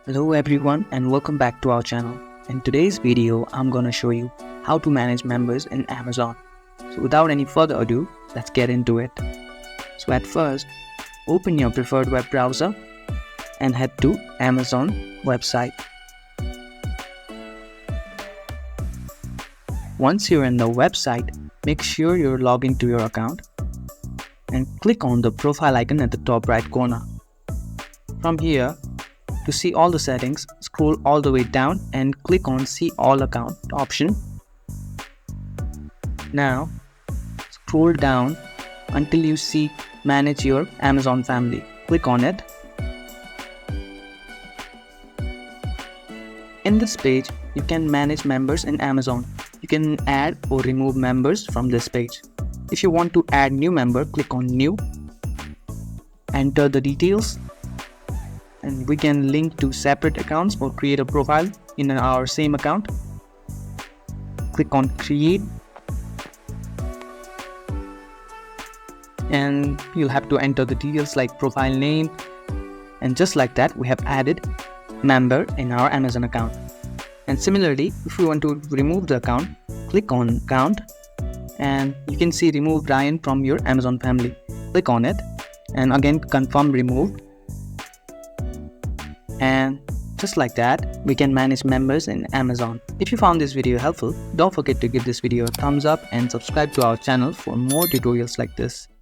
Hello everyone and welcome back to our channel. In today's video, I'm gonna show you how to manage members in Amazon. So without any further ado, let's get into it. So at first, open your preferred web browser and head to Amazon website. Once you're in the website, make sure you're logged into your account and click on the profile icon at the top right corner. From here, to see all the settings, scroll all the way down and click on See All Account option. Now, scroll down until you see Manage Your Amazon Family. Click on it. In this page, you can manage members in Amazon. You can add or remove members from this page. If you want to add new member, click on New. Enter the details. And we can link to separate accounts or create a profile in our same account. Click on Create. And you'll have to enter the details like profile name. And just like that, we have added member in our Amazon account. And similarly, if we want to remove the account, click on Account. And you can see Remove Ryan from your Amazon family. Click on it. And again, confirm remove. And just like that, we can manage members in Amazon. If you found this video helpful, don't forget to give this video a thumbs up and subscribe to our channel for more tutorials like this.